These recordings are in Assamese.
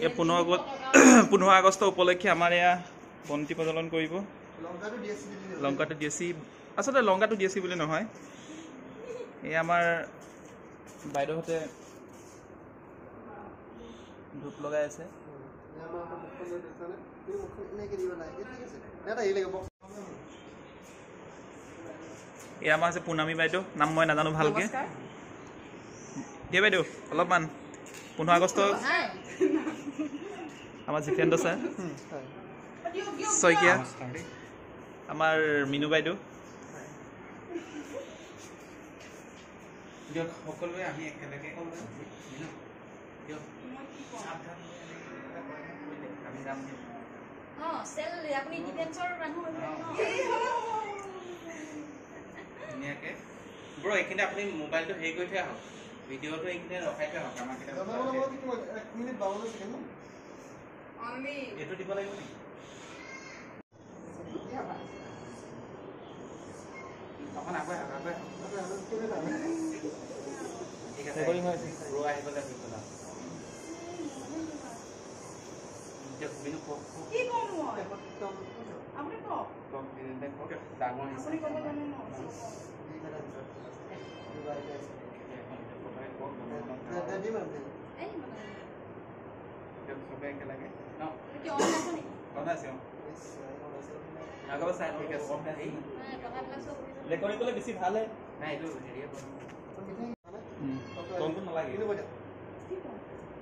এই 15 আগষ্ট উপলক্ষে আমাৰ এয়া বন্তি প্ৰজ্বলন কৰিব লংকাটো দিয়েছি আচলতে লংকাটো দিয়েছি বুলি নহয় এই আমাৰ বাইদেউহঁতে ধূপ লগাই আছে এয়া আমাৰ আছে পুনামী বাইদেউ নাম মই নাজানো ভালকে দিয়ে বাইদেউ অলপমান 15 আগষ্ট আমাৰ জিতেন্দ্ৰ ছাৰ শইকীয়া আমাৰ মিনু বাইদেউ সকলোৱে আমি একেলগে ব্ৰ এইখিনি আপুনি মোবাইলটো হেৰি কৰি থৈ আহক ভিডিঅ'টো এইখিনি ৰখাই থৈ আহক আমাক এইটো দিব লাগিব নেকি অকণ আগুৱাই ঠিক আছে ৰ আহি গ'লে ডাঙৰ চবে একেলগে ৰেকৰ্ডিং কৰিলে বেছি ভাল হয় নাই এইটো হেৰিয়ে তলটো নালাগে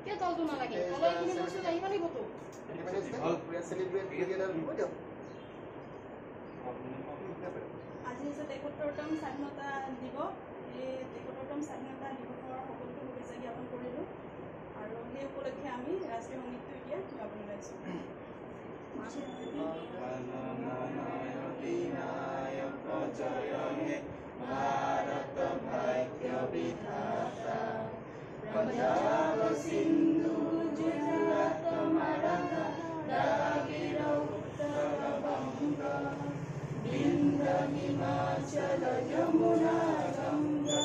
কিয় তলটো নালাগে তলখিনি বস্তু আহিব লাগিবতো আজি হৈছে ৭৩তম স্বাধীনতা দিৱস এই ৭৩তম স্বাধীনতা দিৱসৰ সকলোকে শুভেচ্ছা জ্ঞাপন কৰিলোঁ আৰু সেই উপলক্ষে আমি ৰাষ্ট্ৰীয় সংগীতটো এতিয়া গাবলৈ ওলাইছোঁ ভাৰত ভাগ্য বিধাতা পঞ্জাব সিন্ধু গুজৰাট মাৰাঠা দ্ৰাবিড় উত্তৰ বংগ বিন্ধ্য হিমাচল যমুনা গঙ্গা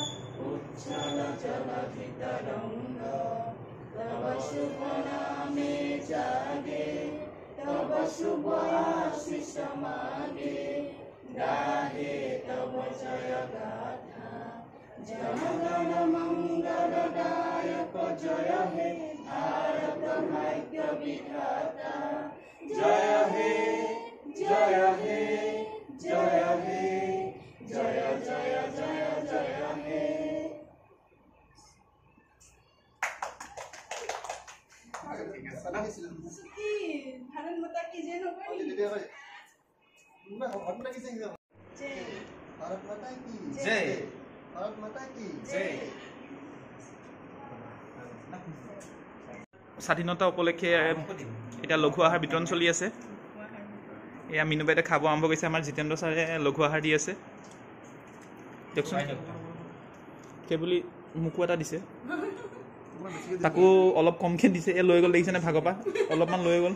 উচ্ছল জলধি তরঙ্গ তব শুভ নামে জাগে তব শুভ আশিষ মাগে গাহে তব জয় গাথা জনগণ মঙ্গলদায়ক জয় হে ভারত ভাগ্য বিধাতা জয় হে জয় হে জয় হে জয় জয় জয় জয় হে भारत माता की जय भारत माता की जय भारत माता की जय স্বাধীনতা উপলক্ষে এটা লঘু আহাৰ বিতৰণ চলি আছে এয়া মিনু বাইদেৱে খাব আৰম্ভ কৰিছে আমাৰ জিতেন্দ্ৰ ছাৰে লঘু আহাৰ দি আছে দিয়কচোন সেইবুলি মোকো এটা দিছে তাকো অলপ কমকৈ দিছে এই লৈ গ'ল দেখিছেনে ভাগৰ পৰা অলপমান লৈ গ'ল